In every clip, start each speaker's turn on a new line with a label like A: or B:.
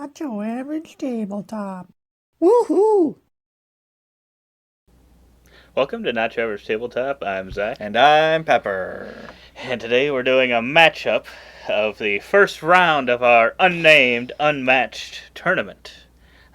A: Not your average tabletop. Woohoo!
B: Welcome to Not Your Average Tabletop. I'm Zach.
C: And I'm Pepper.
B: And today we're doing a matchup of the first round of our Unnamed Unmatched Tournament.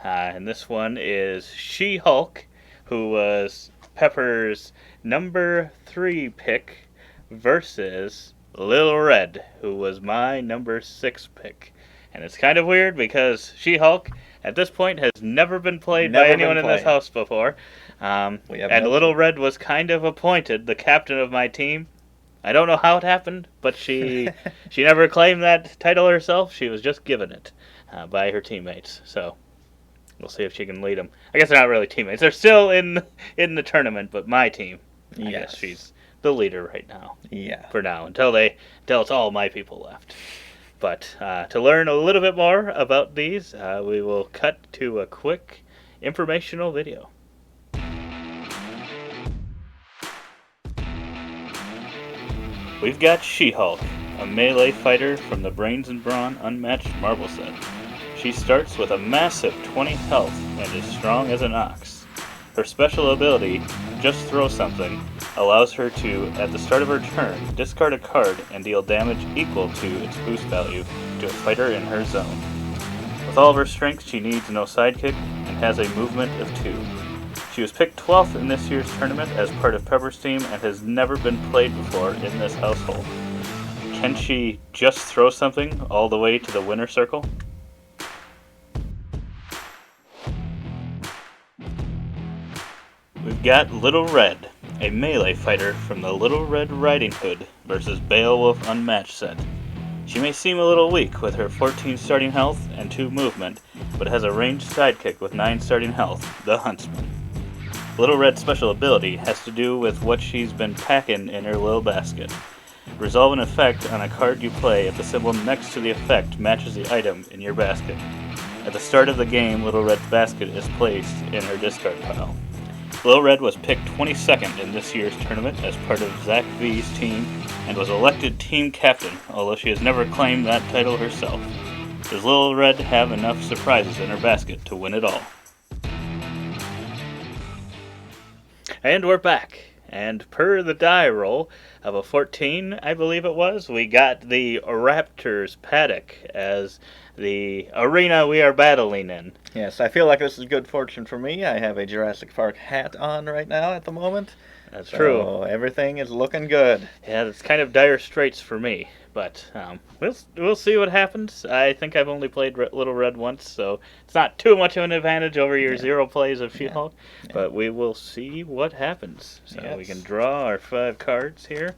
B: And this one is She-Hulk, who was Pepper's number 3 pick, versus Lil Red, who was my number 6 pick. And it's kind of weird because She-Hulk, at this point, has never been played by anyone in this house before. And Little Red was kind of appointed the captain of my team. I don't know how it happened, but she never claimed that title herself. She was just given it by her teammates. So we'll see if she can lead them. I guess they're not really teammates. They're still in the tournament, but my team. I guess she's the leader right now.
C: Yeah.
B: For now, until it's all my people left. But to learn a little bit more about these, we will cut to a quick informational video. We've got She-Hulk, a melee fighter from the Brains and Brawn Unmatched Marble set. She starts with a massive 20 health and is strong as an ox. Her special ability, Just Throw Something, allows her to, at the start of her turn, discard a card and deal damage equal to its boost value to a fighter in her zone. With all of her strength, she needs no sidekick and has a movement of 2. She was picked 12th in this year's tournament as part of Pepper's team and has never been played before in this household. Can she just throw something all the way to the winner circle? We've got Little Red, a melee fighter from the Little Red Riding Hood versus Beowulf Unmatched set. She may seem a little weak with her 14 starting health and 2 movement, but has a ranged sidekick with 9 starting health, the Huntsman. Little Red's special ability has to do with what she's been packing in her little basket. Resolve an effect on a card you play if the symbol next to the effect matches the item in your basket. At the start of the game, Little Red's basket is placed in her discard pile. Little Red was picked 22nd in this year's tournament as part of Zach V's team and was elected team captain, although she has never claimed that title herself. Does Little Red have enough surprises in her basket to win it all? And we're back. And per the die roll of a 14, I believe it was, we got the Raptors paddock as the arena we are battling in.
C: Yes, I feel like this is good fortune for me. I have a Jurassic Park hat on right now at the moment.
B: That's true.
C: So everything is looking good.
B: Yeah, it's kind of dire straits for me, but we'll see what happens. I think I've only played Little Red once, so it's not too much of an advantage over your 0 plays of She-Hulk, but we will see what happens. So we can draw our 5 cards here.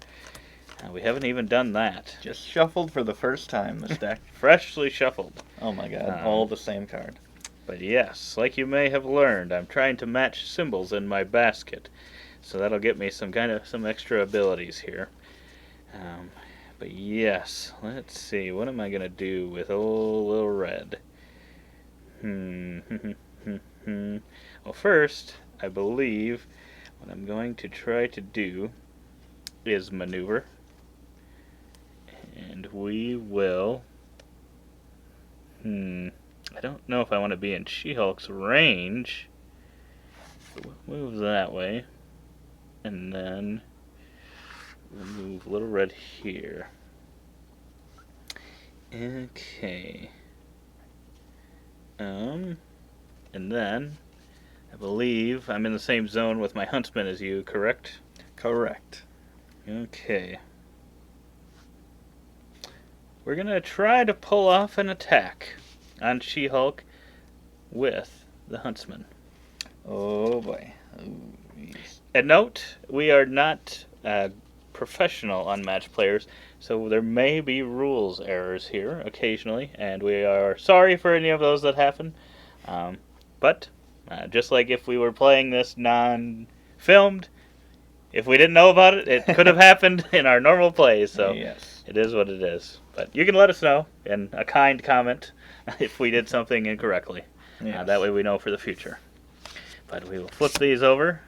B: We haven't even done that.
C: Just shuffled for the first time, this deck.
B: Freshly shuffled.
C: Oh my god, all the same card.
B: But yes, like you may have learned, I'm trying to match symbols in my basket. So that'll get me some extra abilities here. But yes, let's see. What am I going to do with old Little Red? Well, first, I believe what I'm going to try to do is maneuver. And we will... I don't know if I want to be in She-Hulk's range. So we'll move that way. And then we'll move Little Red here. Okay. And then I believe I'm in the same zone with my Huntsman as you, correct?
C: Correct.
B: Okay. We're gonna try to pull off an attack on She-Hulk with the Huntsman.
C: Oh boy.
B: And note, we are not professional Unmatched players, so there may be rules errors here occasionally, and we are sorry for any of those that happen. But just like if we were playing this non-filmed, if we didn't know about it, it could have happened in our normal plays, so it is what it is. But you can let us know in a kind comment if we did something incorrectly. That way we know for the future. But we will flip these over.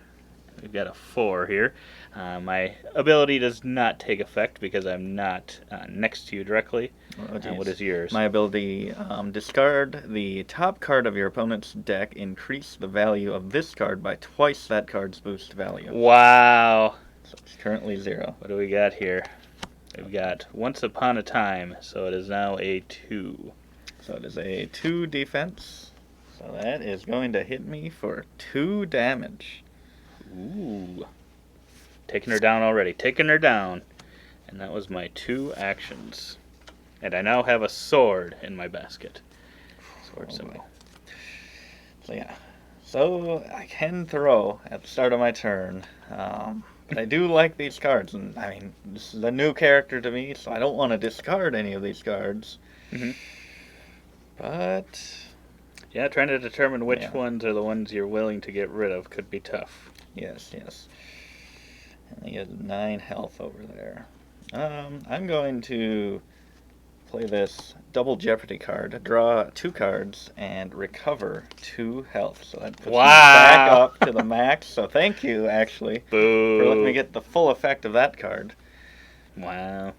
B: We've got a 4 here. My ability does not take effect because I'm not next to you directly.
C: Oh,
B: What
C: geez.
B: is yours?
C: My ability, discard the top card of your opponent's deck, increase the value of this card by twice that card's boost value.
B: Wow.
C: So it's currently 0.
B: What do we got here? We've got Once Upon a Time, so it is now a 2.
C: So it is a 2 defense. So that is going to hit me for 2 damage.
B: Ooh. Taking her down already. Taking her down. And that was my 2 actions. And I now have a sword in my basket. Sword symbol.
C: Boy. So yeah. So I can throw at the start of my turn. But I do like these cards. And I mean, this is a new character to me, so I don't want to discard any of these cards.
B: Mm-hmm.
C: But
B: yeah, trying to determine which
C: Yeah.
B: ones are the ones you're willing to get rid of could be tough.
C: yes. And he has 9 health over there. I'm going to play this double jeopardy card, draw 2 cards, and recover 2 health. So that puts me back
B: Wow.
C: up to the max. So thank you, actually,
B: Boo.
C: for letting me get the full effect of that card.
B: Wow.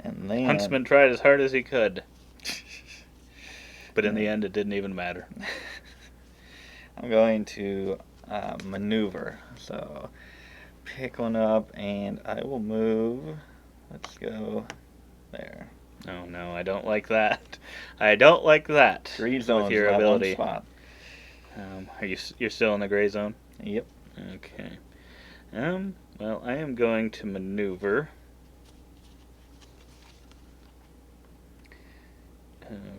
C: And then
B: Huntsman tried as hard as he could. But in the end, it didn't even matter.
C: I'm going to maneuver. So pick one up, and I will move. Let's go there.
B: Oh no, I don't like that. I don't like that.
C: 3 zones
B: with your
C: in that
B: ability.
C: one spot.
B: You're still in the gray zone?
C: Yep.
B: Okay. Well, I am going to maneuver.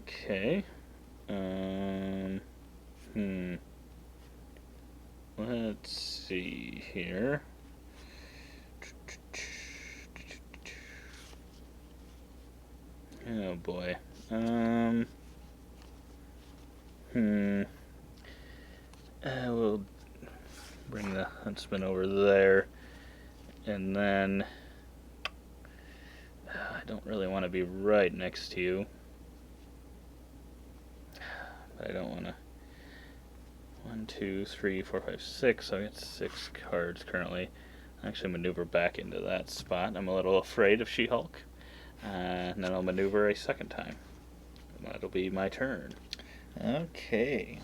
B: Okay. Let's see here. Oh boy. We'll bring the huntsman over there, and then I don't really want to be right next to you, but I don't want to. 1, 2, 3, 4, 5, 6. So I got 6 cards currently. I actually maneuver back into that spot. I'm a little afraid of She-Hulk. And then I'll maneuver a second time. That'll be my turn.
C: Okay.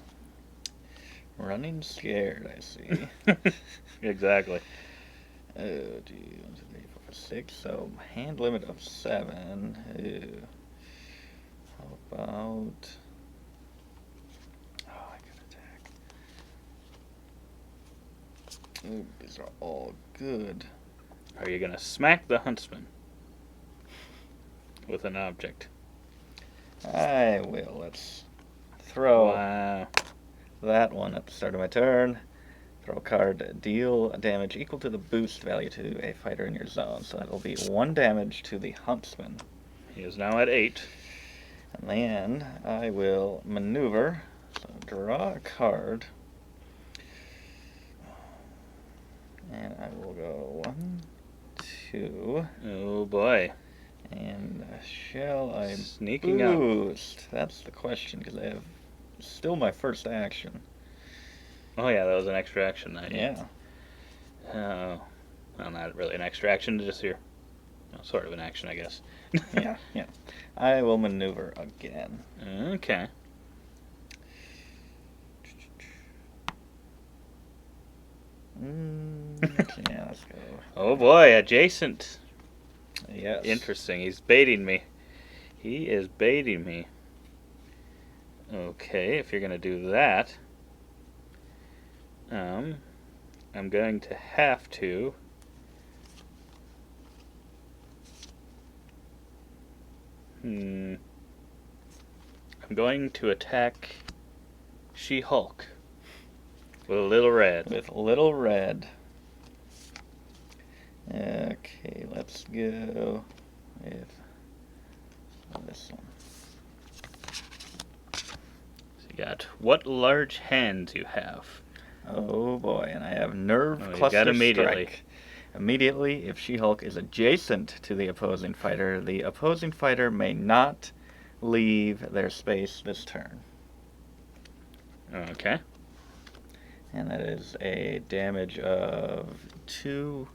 C: Running scared, I see.
B: Exactly.
C: Oh, gee. 1, 2, 3, 4, 5, 6. So, hand limit of 7. Ew. How about... Oh, I could attack. Ooh, these are all good.
B: Are you going to smack the huntsman with an object?
C: I will. Let's throw
B: Wow.
C: that one at the start of my turn. Throw a card, deal damage equal to the boost value to a fighter in your zone. So that'll be 1 damage to the huntsman.
B: He is now at 8.
C: And then I will maneuver. So draw a card. And I will go 1, 2.
B: Oh boy.
C: And shall I
B: Sneaking up.
C: boost? That's the question, because I have still my first action.
B: Oh yeah, that was an extra action.
C: Yeah.
B: Oh. Well, not really an extra action, just your... Well, sort of an action, I guess.
C: Yeah. I will maneuver again.
B: Okay.
C: Yeah, let's go.
B: Oh boy, adjacent.
C: Yes.
B: Interesting. He's baiting me. He is baiting me. Okay, if you're going to do that, I'm going to have to I'm going to attack She-Hulk with a little red.
C: With little red. Okay, let's go with this one.
B: So you got what large hands you have.
C: Oh boy, and I have Nerve
B: Oh, you
C: Cluster
B: got immediately.
C: Strike. Immediately, if She-Hulk is adjacent to the opposing fighter may not leave their space this turn.
B: Okay.
C: And that is a damage of 2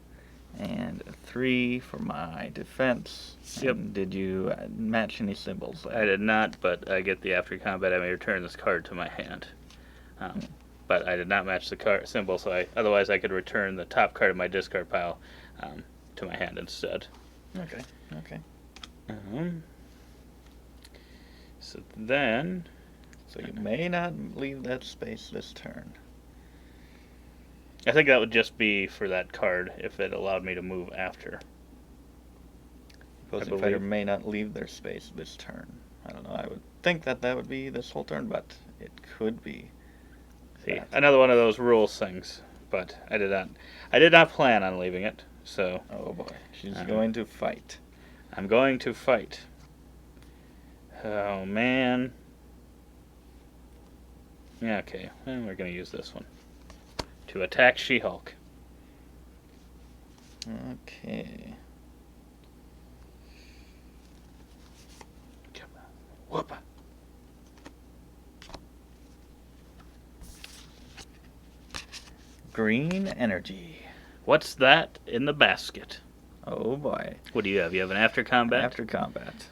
C: And 3 for my defense.
B: Yep.
C: And did you match any symbols there?
B: I did not, but I get the after combat. I may return this card to my hand. But I did not match the card symbol, so otherwise I could return the top card of my discard pile to my hand instead.
C: Okay.
B: So then...
C: So you may not leave that space this turn.
B: I think that would just be for that card if it allowed me to move after.
C: Opposing fighter may not leave their space this turn. I don't know. I would think that would be this whole turn, but it could be.
B: See, another one of those rules things. But I did not plan on leaving it. So.
C: Oh boy, she's going to fight.
B: I'm going to fight. Oh man. Yeah, okay. Well, we're going to use this one to attack She-Hulk.
C: Okay.
B: Come on. Whoop.
C: Green energy.
B: What's that in the basket?
C: Oh boy.
B: What do you have? You have an after combat?
C: After combat.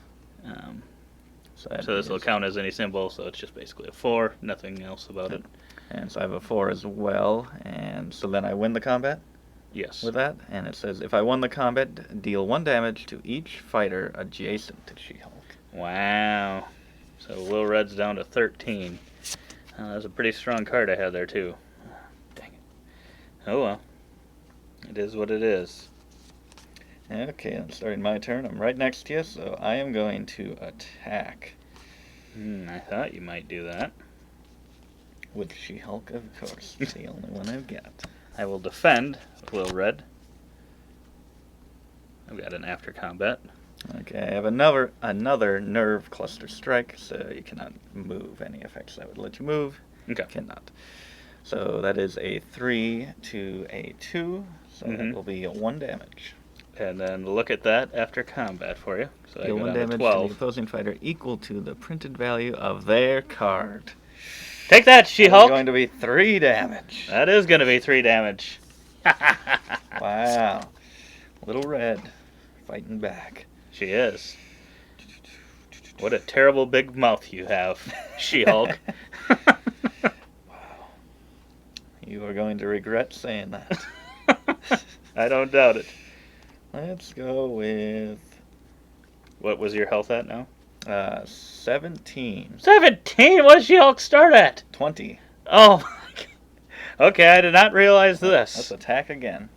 B: So this will count as any symbol, so it's just basically a 4, nothing else about it.
C: And so I have a 4 as well, and so then I win the combat?
B: Yes.
C: With that, and it says, if I won the combat, deal 1 damage to each fighter adjacent to She-Hulk.
B: Wow. So Will Red's down to 13. That's a pretty strong card I had there, too. Dang it. Oh well. It is what it is.
C: Okay, I'm starting my turn. I'm right next to you, so I am going to attack.
B: I thought you might do that.
C: With She-Hulk, of course. It's the only one I've got.
B: I will defend with Will Red. I've got an after combat.
C: Okay, I have another nerve cluster strike, so you cannot move any effects that would let you move.
B: Okay.
C: Cannot. So that is a 3 to a 2, so that will be 1 damage.
B: And then look at that after combat for you. So
C: Deal
B: I go
C: 1
B: down
C: damage
B: to
C: to
B: 12.
C: the opposing fighter equal to the printed value of their card.
B: Take that, She-Hulk!
C: That's going to be 3 damage.
B: That is going to be 3 damage.
C: Wow. Little Red fighting back.
B: She is. What a terrible big mouth you have, She-Hulk.
C: Wow. You are going to regret saying that.
B: I don't doubt it.
C: Let's go with...
B: What was your health at now?
C: 17.
B: 17? What does She-Hulk start at?
C: 20.
B: Oh my God. Okay, I did not realize this.
C: Let's attack again.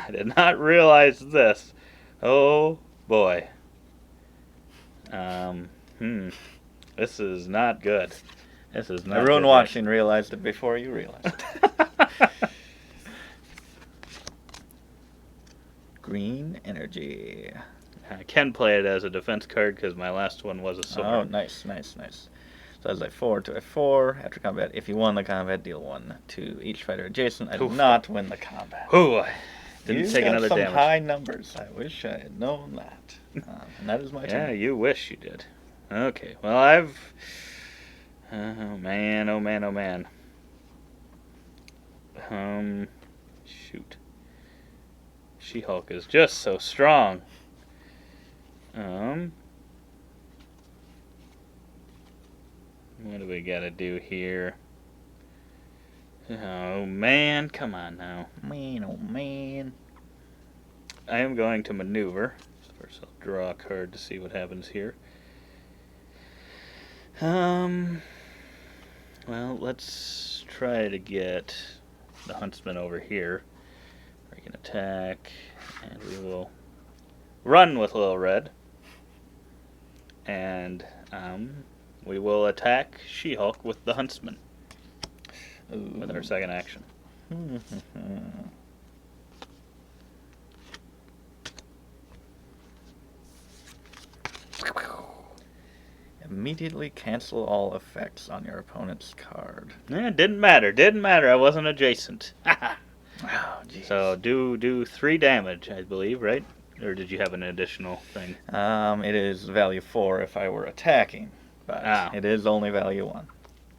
B: I did not realize this. Oh boy. This is not good. This is not
C: Everyone
B: good.
C: watching realized it before you realized it. Green energy.
B: I can play it as a defense card because my last one was a sword.
C: Oh, nice. So that's a 4 to a 4. After combat, if you won the combat, deal 1 to each fighter adjacent. I did not win the combat.
B: Ooh, I didn't
C: You
B: take
C: got
B: another
C: some
B: damage.
C: high numbers. I wish I had known that. And that is my turn.
B: Yeah, you wish you did. Okay, well I've... Oh man, oh man, oh man. Shoot. She-Hulk is just so strong. What do we gotta do here? Oh man, come on now.
C: Man, oh man.
B: I am going to maneuver. First I'll draw a card to see what happens here. Well, let's try to get the Huntsman over here. We can attack, and we will run with Little Red. And we will attack She-Hulk with the Huntsman.
C: Ooh.
B: With our second action.
C: Immediately cancel all effects on your opponent's card.
B: It didn't matter. I wasn't adjacent.
C: Oh, geez.
B: So do 3 damage, I believe, right? Or did you have an additional thing?
C: It is value 4 if I were attacking, but it is only value 1.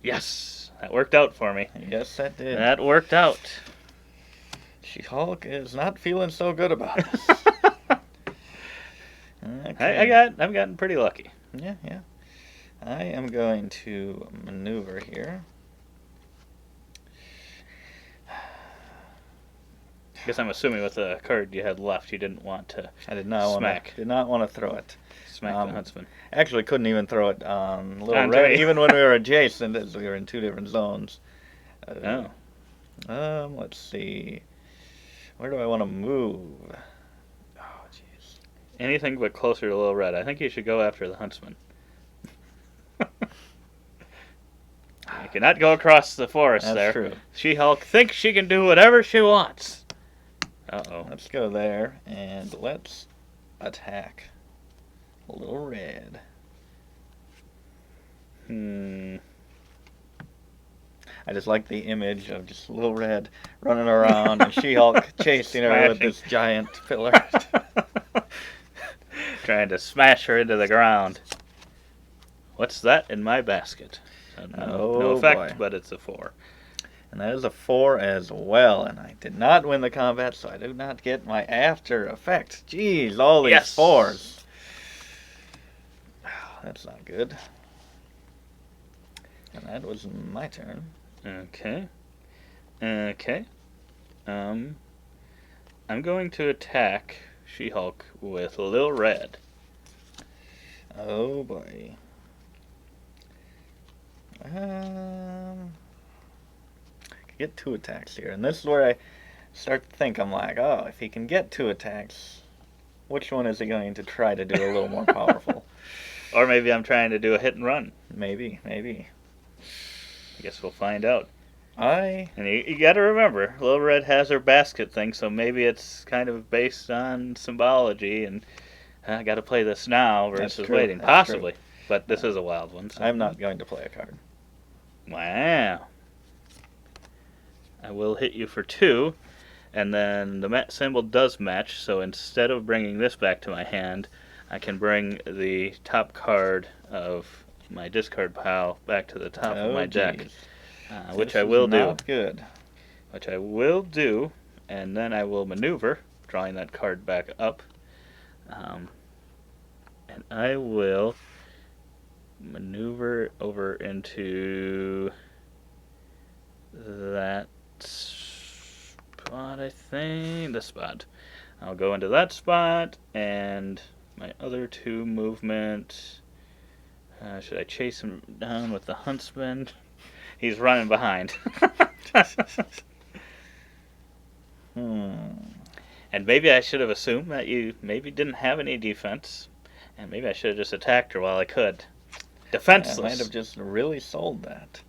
B: Yes, that worked out for me.
C: Yes, that did.
B: That worked out.
C: She-Hulk is not feeling so good about this.
B: Okay. I've gotten pretty lucky.
C: Yeah. I am going to maneuver here.
B: I guess I'm assuming with the card you had left, you didn't want to
C: I did not want to throw it.
B: Smack the Huntsman.
C: Actually, couldn't even throw it on Little
B: On
C: Red,
B: me.
C: even when we were adjacent, as we were in two different zones.
B: Oh.
C: Let's see. Where do I want to move? Oh, jeez.
B: Anything but closer to Little Red. I think you should go after the Huntsman. You cannot go across the forest
C: That's
B: there.
C: true.
B: She-Hulk thinks she can do whatever she wants. Uh-oh.
C: Let's go there, and let's attack Little Red. I just like the image of just Little Red running around and She-Hulk chasing her with this giant pillar.
B: Trying to smash her into the ground. What's that in my basket? No effect,
C: boy.
B: but it's a 4.
C: And that is a 4 as well. And I did not win the combat, so I do not get my after effect. Jeez, all these 4s. Oh, that's not good. And that was my turn.
B: Okay. I'm going to attack She-Hulk with Lil Red.
C: Oh boy. I could get 2 attacks here, and this is where I start to think. I'm like, oh, if he can get 2 attacks, which one is he going to try to do a little more powerful?
B: Or maybe I'm trying to do a hit and run.
C: Maybe.
B: I guess we'll find out.
C: And
B: you got to remember, Little Red has her basket thing, so maybe it's kind of based on symbology, and I got to play this now versus waiting. Possibly.
C: True.
B: But this is a wild one. So.
C: I'm not going to play a card.
B: Wow. I will hit you for 2, and then the symbol does match, so instead of bringing this back to my hand, I can bring the top card of my discard pile back to the top of my deck, which I will do.
C: Not good.
B: Which I will do, and then I will maneuver, drawing that card back up, and I will maneuver over into that spot, I think. This spot. I'll go into that spot, and my other 2 movement. Should I chase him down with the Huntsman? He's running behind. And maybe I should have assumed that you maybe didn't have any defense, and maybe I should have just attacked her while I could. Defenseless.
C: I might have just really sold that.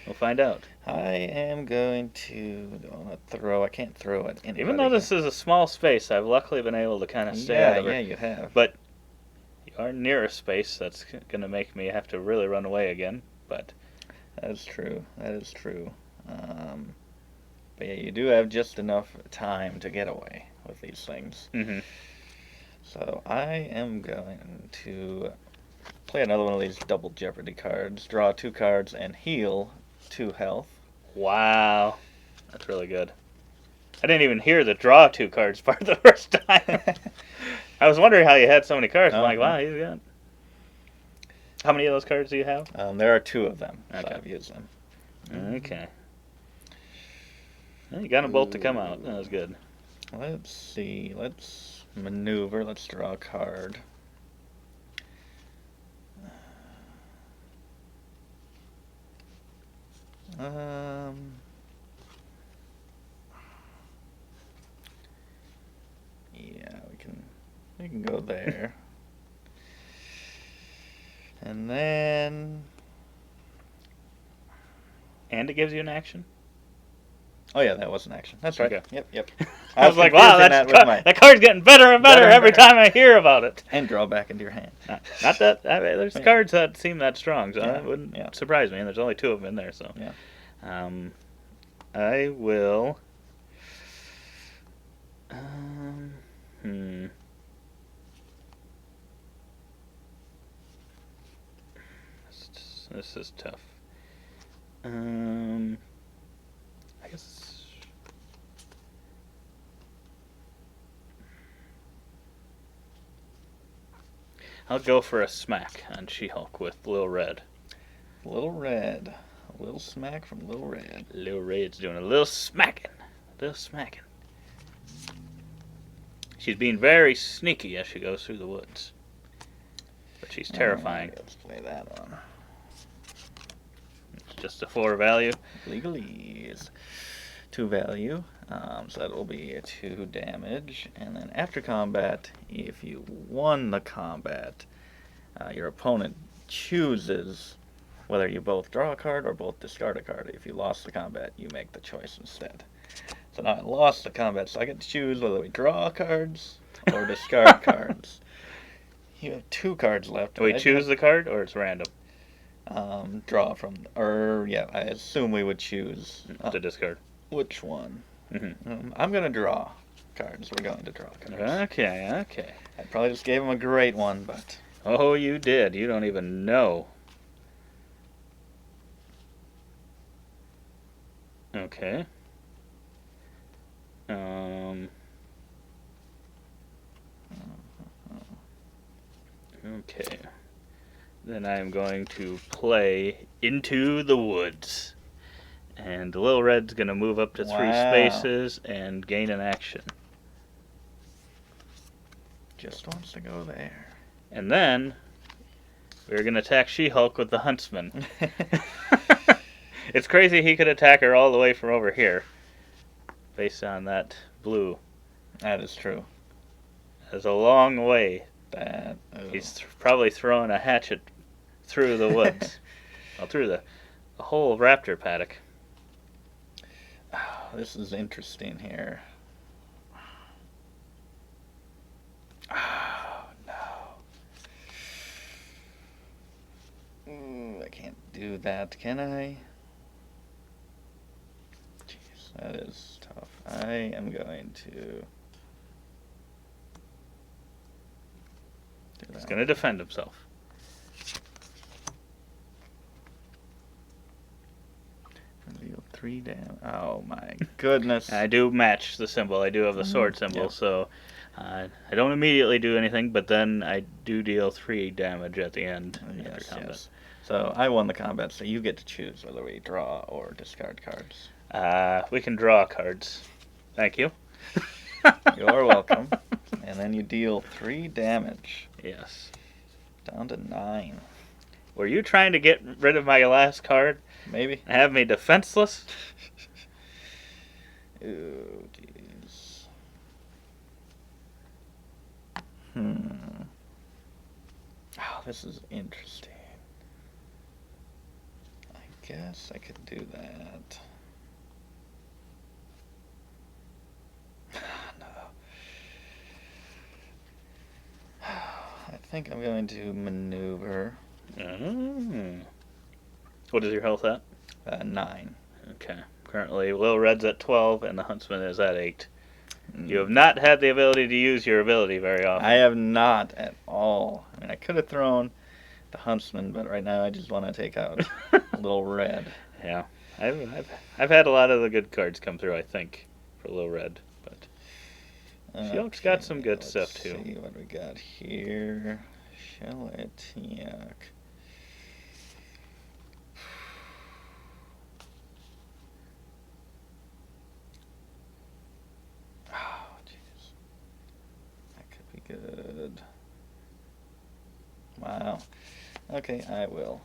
B: We'll find out.
C: I am going to throw. I can't throw it.
B: Even though this is a small space, I've luckily been able to kind of stay out of it.
C: Yeah, you have.
B: But you are near a space that's going to make me have to really run away again. But
C: that is true. But yeah, you do have just enough time to get away with these things.
B: Mm-hmm.
C: So I am going to play another one of these double Jeopardy cards, draw 2 cards, and heal 2 health.
B: Wow. That's really good. I didn't even hear the draw 2 cards part the first time. I was wondering how you had so many cards. I'm like, wow, he's got... How many of those cards do you have?
C: There are 2 of them, so
B: Okay.
C: I've used them.
B: Okay. Well, you got them both to come out. That was good.
C: Let's see. Let's maneuver. Let's draw a card. Yeah, we can go there. And then...
B: And it gives you an action?
C: Oh yeah, that was an action. That's right.
B: Okay.
C: Yep.
B: I was like, wow, that card's getting better and better every time I hear about it.
C: And draw back into your hand.
B: Not that... I mean, there's cards that seem that strong, so that wouldn't
C: Yeah.
B: surprise me. And there's only 2 of them in there, so...
C: Yeah.
B: I will... This is tough. I guess I'll go for a smack on She-Hulk with Lil Red.
C: Little Red. A little smack from Little Red.
B: Lil Red's doing a little smacking. A little smacking. She's being very sneaky as she goes through the woods. But she's terrifying.
C: Let's play that one.
B: It's just a 4 value.
C: Legalese. 2 value. So that will be 2 damage. And then after combat, if you won the combat, your opponent chooses whether you both draw a card or both discard a card. If you lost the combat, you make the choice instead. So now I lost the combat, so I get to choose whether we draw cards or discard cards. You have 2 cards left.
B: Do we choose the card or it's random?
C: Draw from, or yeah, I assume we would choose
B: To discard.
C: which one.
B: Mm-hmm.
C: I'm gonna draw cards. We're going to draw cards.
B: Okay.
C: I probably just gave him a great one, but
B: Oh, you did. You don't even know. Okay. Okay. Then I'm going to play Into the Woods. And Lil Red's going to move up to 3
C: Wow.
B: spaces and gain an action.
C: just wants to go there.
B: And then we're going to attack She-Hulk with the Huntsman. It's crazy he could attack her all the way from over here. Based on that blue.
C: That is true.
B: That's a long way. He's probably throwing a hatchet through the woods. Well, through the whole raptor paddock.
C: Oh, this is interesting here. Oh, no. Ooh, I can't do that, can I? Jeez, that is tough. I am going to...
B: He's going to defend himself.
C: Deal 3 damage. Oh my goodness.
B: I do match the symbol. I do have the sword symbol,
C: Yep.
B: so I don't immediately do anything, but then I do deal 3 damage at the end after
C: Yes,
B: combat.
C: yes. So I won the combat, so you get to choose whether we draw or discard cards.
B: We can draw cards. Thank you.
C: You're welcome. And then you deal 3 damage.
B: Yes.
C: Down to 9.
B: Were you trying to get rid of my last card
C: Maybe.
B: and have me defenseless?
C: Ooh, jeez. Oh, this is interesting. I guess I could do that. No. I think I'm going to maneuver.
B: What is your health at?
C: 9.
B: Okay. Currently, Lil Red's at 12 and the Huntsman is at 8. You have not had the ability to use your ability very often.
C: I have not at all. I mean, I could have thrown the Huntsman, but right now I just want to take out Little Red.
B: Yeah. I've had a lot of the good cards come through, I think, for Lil Red. But She-Hulk's got some good stuff, too.
C: Let's see what we got here. Sheletiak. Oh, jeez. That could be good. Wow. Okay, I will.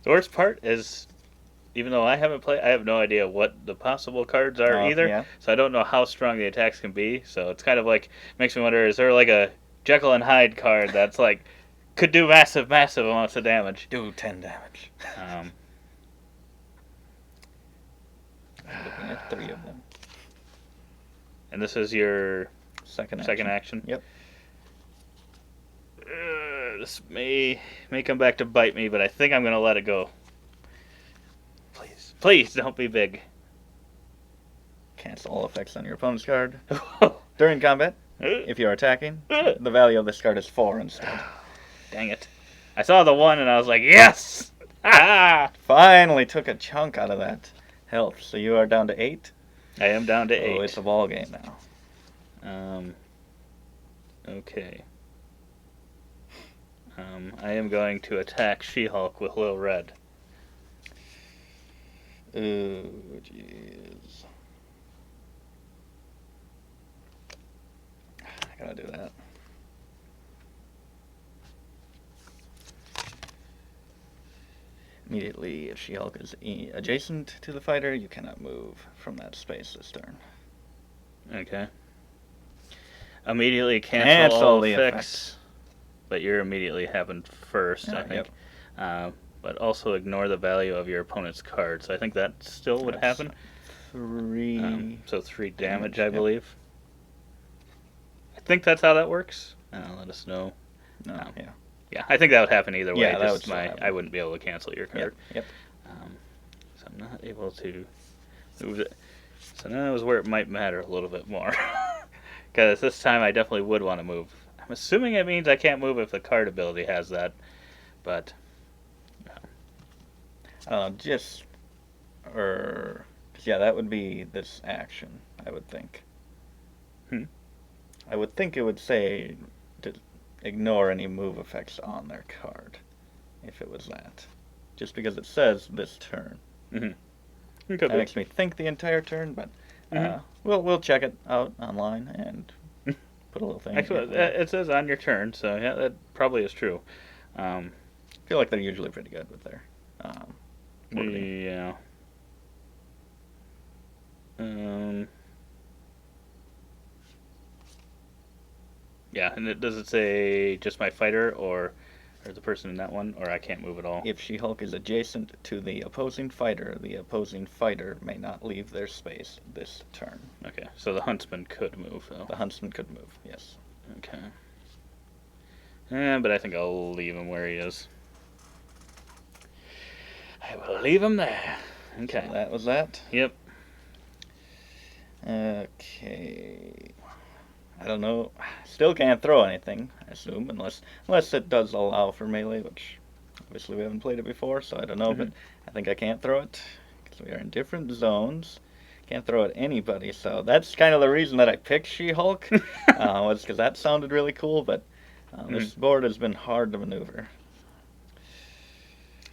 B: The worst part is, even though I haven't played, I have no idea what the possible cards are either.
C: Yeah.
B: So I don't know how strong the attacks can be. So it's kind of like, makes me wonder, is there like a Jekyll and Hyde card that's like, could do massive amounts of damage?
C: Do 10 damage.
B: Um,
C: I'm looking at 3 of them.
B: and this is your
C: Second
B: action.
C: Yep.
B: This may come back to bite me, but I think I'm going to let it go. Please don't be big.
C: Cancel all effects on your opponent's card. During combat, if you are attacking, the value of this card is 4 instead.
B: Dang it. I saw the 1 and I was like, yes! Ha!
C: Finally took a chunk out of that health. So you are down to 8.
B: I am down to 8.
C: Oh, it's a ball game now.
B: Okay. I am going to attack She-Hulk with Lil Red.
C: Oh, jeez. I gotta do that. Immediately, if She-Hulk is adjacent to the fighter, you cannot move from that space this turn.
B: Okay. Immediately cancel all
C: the
B: effects. But you're immediately happened first, I think.
C: Yep.
B: But also ignore the value of your opponent's card. So I think that still would happen.
C: 3.
B: So 3 damage, I
C: yep.
B: believe. I think that's how that works. Let us know.
C: No, yeah.
B: Yeah, I think that would happen either way.
C: Yeah, that would
B: Just
C: still happen.
B: I wouldn't be able to cancel your card.
C: Yep.
B: So I'm not able to move it. So that was where it might matter a little bit more. Because this time I definitely would want to move. I'm assuming it means I can't move if the card ability has that. But
C: yeah, that would be this action, I would think. I would think it would say to ignore any move effects on their card, if it was that. Just because it says this turn. That makes me think the entire turn, but we'll check it out online and put a little thing.
B: Actually, it says on your turn, so yeah, that probably is true.
C: I feel like they're usually pretty good with their wording.
B: Yeah. Yeah, and does it say just my fighter or the person in that one, or I can't move at all?
C: If She-Hulk is adjacent to the opposing fighter may not leave their space this turn.
B: Okay, so the Huntsman could move, though.
C: The Huntsman could move, yes.
B: Okay. But I think I'll leave him where he is. I will leave him there. Okay.
C: So that was that?
B: Yep.
C: Okay. I don't know. Still can't throw anything, I assume, unless it does allow for melee, which obviously we haven't played it before, so I don't know, but I think I can't throw it because we are in different zones. Can't throw at anybody, so that's kind of the reason that I picked She-Hulk, was because that sounded really cool, but this board has been hard to maneuver.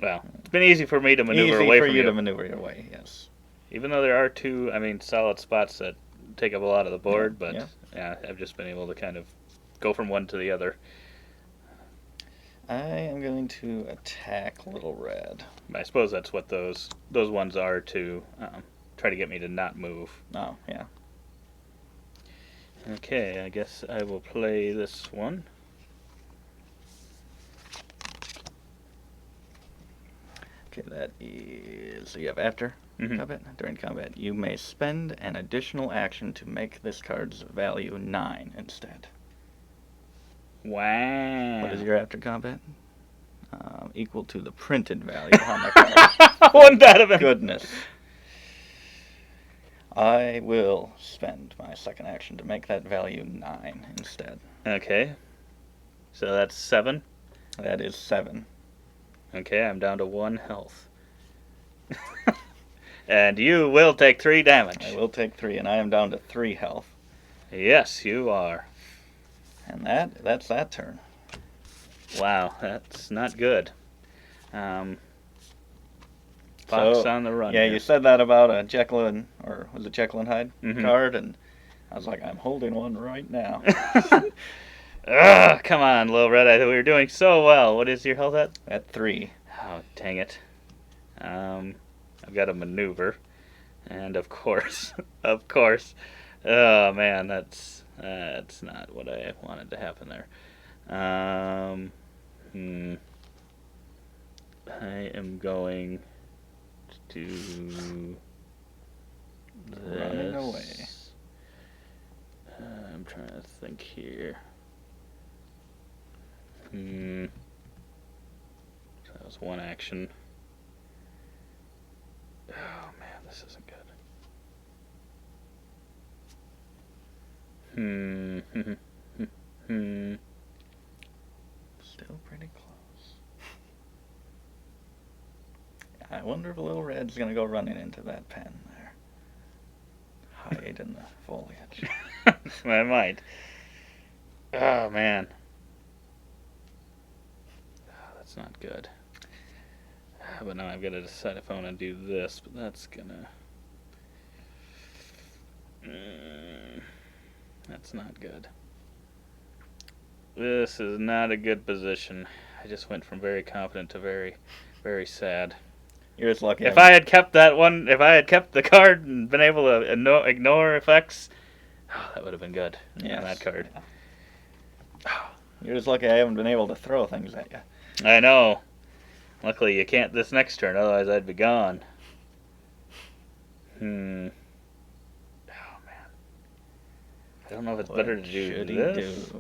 B: Well, it's been easy for me to maneuver
C: away
B: away
C: from
B: from
C: you. To maneuver your way, yes.
B: Even though there are 2, solid spots that take up a lot of the board, but
C: yeah,
B: I've just been able to kind of go from one to the other.
C: I am going to attack Little Red.
B: I suppose that's what those ones are to try to get me to not move.
C: Oh, yeah.
B: Okay, I guess I will play this one.
C: Okay, that is... So you have after combat? During combat, you may spend an additional action to make this card's value 9 instead.
B: Wow.
C: What is your after combat? Equal to the printed value on the card.
B: Wouldn't that have been...
C: Goodness. I will spend my second action to make that value 9 instead.
B: Okay. So that's 7?
C: That is 7.
B: Okay, I'm down to 1 health. And you will take 3 damage.
C: I will take 3, and I am down to 3 health.
B: Yes, you are.
C: And that's that turn.
B: Wow, that's not good. Fox on the run.
C: Yeah,
B: here.
C: You said that about a Jekyll and, or was it Jekyll and Hyde card, and I was like, I'm holding one right now.
B: Ugh, come on, Lil Red. I thought we were doing so well. What is your health at?
C: At 3.
B: Oh, dang it. I've got a maneuver. And of course, oh man, that's not what I wanted to happen there. I am going to do this.
C: Running away.
B: I'm trying to think here. So that was one action. Oh man, this isn't good.
C: Still pretty close. I wonder if Little Red's gonna go running into that pen there. hide in the foliage.
B: I might. Oh, man. Oh, that's not good. But now I've got to decide if I want to do this, but that's gonna... that's not good. This is not a good position. I just went from very confident to very, very sad.
C: You're just lucky.
B: If I had kept the card and been able to ignore effects, oh, that would have been good on that card.
C: Yeah. You're just lucky I haven't been able to throw things at you.
B: I know. Luckily, you can't this next turn, otherwise I'd be gone. Oh, man. I don't know if it's better to do this.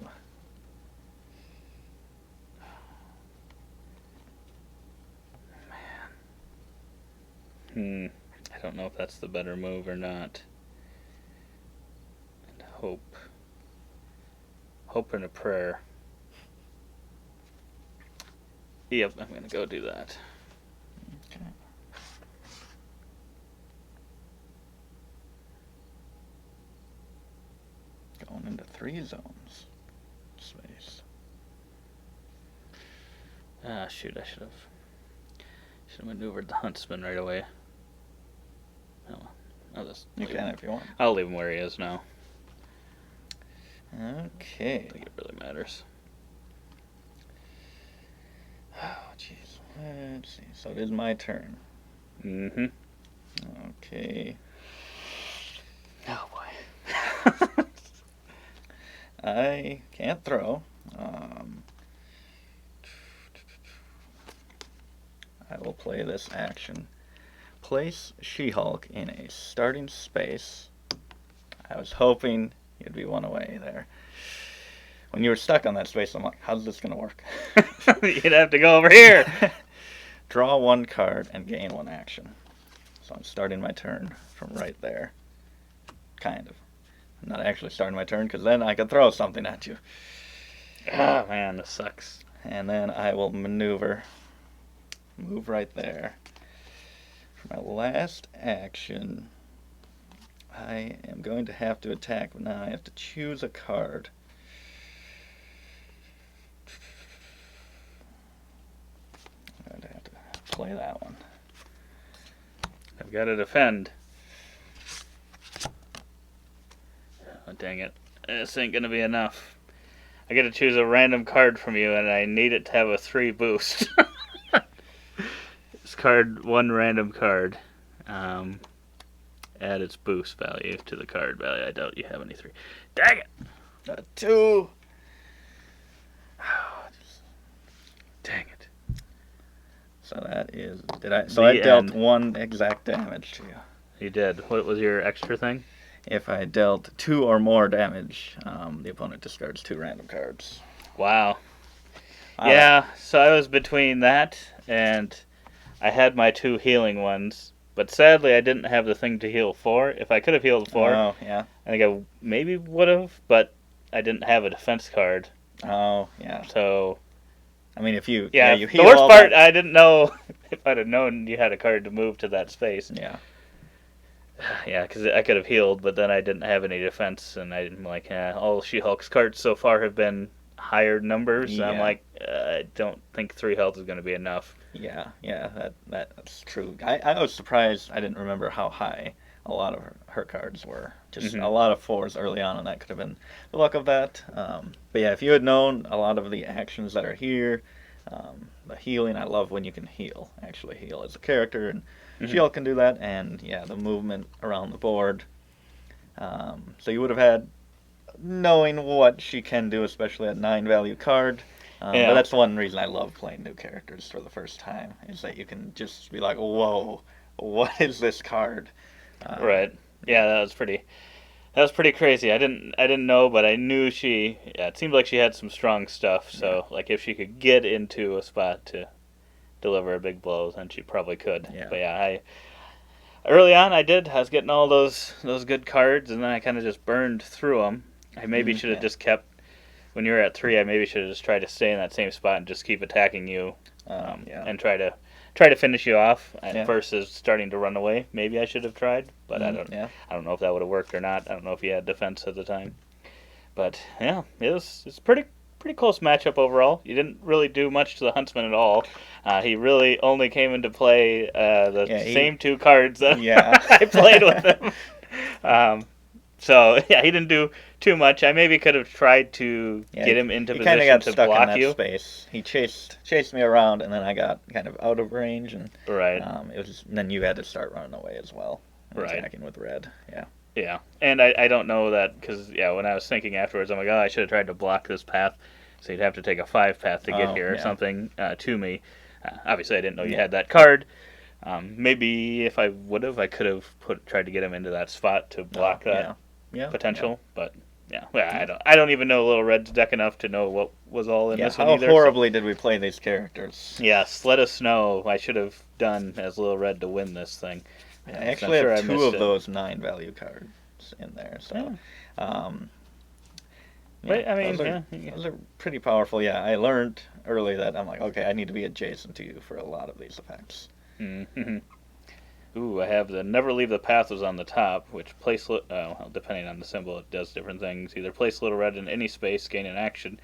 B: Man. I don't know if that's the better move or not. And hope. Hope and a prayer. Yep, I'm going to go do that.
C: Okay. Going into 3 zones. Space.
B: Ah, shoot, I should have maneuvered the huntsman right away. Oh,
C: you can if you want.
B: I'll leave him where he is now.
C: Okay.
B: I don't think it really matters.
C: Oh, jeez. Let's see. So it is my turn.
B: Mm-hmm.
C: Okay.
B: Oh, boy.
C: I can't throw. I will play this action. Place She-Hulk in a starting space. I was hoping you'd be one away there. When you were stuck on that space, I'm like, how's this going to work?
B: You'd have to go over here.
C: Draw 1 card and gain 1 action. So I'm starting my turn from right there. Kind of. I'm not actually starting my turn because then I could throw something at you.
B: Oh, man, this sucks.
C: And then I will maneuver. Move right there. For my last action, I am going to have to attack, but now I have to choose a card. I'm going to have to play that one.
B: I've got to defend. Oh, dang it. This ain't going to be enough. I get to choose a random card from you, and I need it to have a 3 boost. This card, 1 random card. Add its boost value to the card value. I doubt you have any 3. Dang it!
C: 2!
B: Dang it.
C: So that is... I dealt 1 exact damage to you.
B: You did. What was your extra thing?
C: If I dealt 2 or more damage, the opponent discards 2 random cards.
B: Wow. Yeah, so I was between that and I had my 2 healing ones, but sadly I didn't have the thing to heal 4. If I could have healed 4,
C: oh, yeah.
B: I think I maybe would have, but I didn't have a defense card.
C: Oh, yeah.
B: So,
C: I mean, if you...
B: Yeah,
C: you heal
B: the worst
C: all
B: part,
C: that...
B: I didn't know if I'd have known you had a card to move to that space.
C: Yeah.
B: Yeah, because I could have healed, but then I didn't have any defense, and I'm like, all She-Hulk's cards so far have been higher numbers.
C: Yeah.
B: I'm like, I don't think 3 health is going to be enough.
C: Yeah, that's true. I was surprised I didn't remember how high a lot of her cards were. Just a lot of 4s early on, and that could have been the luck of that. But yeah, if you had known a lot of the actions that are here, the healing, I love when you can actually heal as a character, and She-Hulk can do that, and yeah, the movement around the board. So you would have had knowing what she can do, especially at 9 value card. But that's one reason I love playing new characters for the first time, is that you can just be like, whoa, what is this card?
B: Right. Yeah, that was pretty crazy. I didn't know, but I knew she. Yeah, it seemed like she had some strong stuff. So, like, if she could get into a spot to deliver a big blow, then she probably could.
C: Yeah.
B: But yeah, early on I was getting all those good cards, and then I kind of just burned through them. I maybe should have just kept. When you were at 3, I maybe should have just tried to stay in that same spot and just keep attacking you, and try try to finish you off
C: Yeah.
B: versus starting to run away. Maybe I should have tried, but I don't.
C: Yeah.
B: I don't know if that would have worked or not. I don't know if he had defense at the time. But yeah, it's pretty close matchup overall. You didn't really do much to the Huntsman at all. He really only came into play the same two cards that I played with him. So yeah, he didn't do too much. I maybe could have tried to get him into position
C: got
B: to
C: stuck
B: block
C: in that
B: you.
C: Space. He chased me around, and then I got kind of out of range, and
B: right.
C: Then you had to start running away as well,
B: right?
C: Attacking with red. Yeah.
B: Yeah, and I don't know that because when I was thinking afterwards, I'm like, oh, I should have tried to block this path, so you'd have to take a 5 path to get here or something to me. Obviously, I didn't know you had that card. Maybe if I would have, I could have tried to get him into that spot to block that potential. But I don't even know Little Red's deck enough to know what was all in this one either.
C: How horribly did we play these characters?
B: Yes, let us know. I should have done as Little Red to win this thing.
C: I actually have 2 of those 9 value cards in there, so.
B: But, I mean,
C: those are pretty powerful. Yeah, I learned early that I'm like, okay, I need to be adjacent to you for a lot of these effects.
B: Mm-hmm. Ooh, I have the Never Leave the Path was on the top, which depending on the symbol, it does different things. Either place Little Red in any space, gain an action,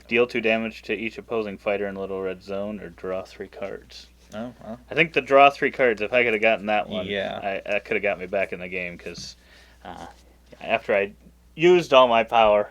B: deal 2 damage to each opposing fighter in Little Red zone, or draw 3 cards.
C: Oh, well.
B: I think the draw 3 cards, if I could have gotten that one, that could have got me back in the game, because after I used all my power,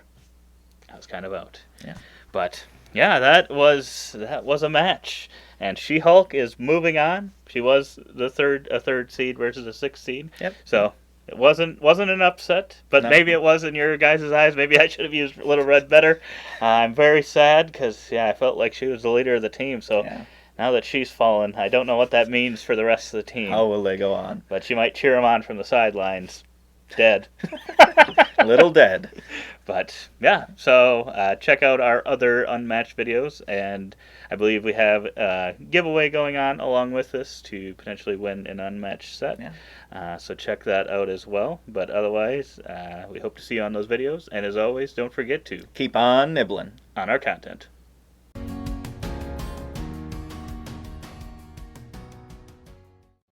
B: I was kind of out.
C: Yeah.
B: But, yeah, that was a match. And She-Hulk is moving on. She was a third seed versus a 6th seed.
C: Yep.
B: So it wasn't an upset, but maybe it was in your guys' eyes. Maybe I should have used Little Red better. I'm very sad because, I felt like she was the leader of the team. So now that she's fallen, I don't know what that means for the rest of the team.
C: How will they go on?
B: But she might cheer them on from the sidelines. Dead.
C: Little dead.
B: But, so check out our other Unmatched videos, and I believe we have a giveaway going on along with this to potentially win an Unmatched set.
C: Yeah.
B: So check that out as well. But otherwise, we hope to see you on those videos, and as always, don't forget to
C: keep on nibbling
B: on our content.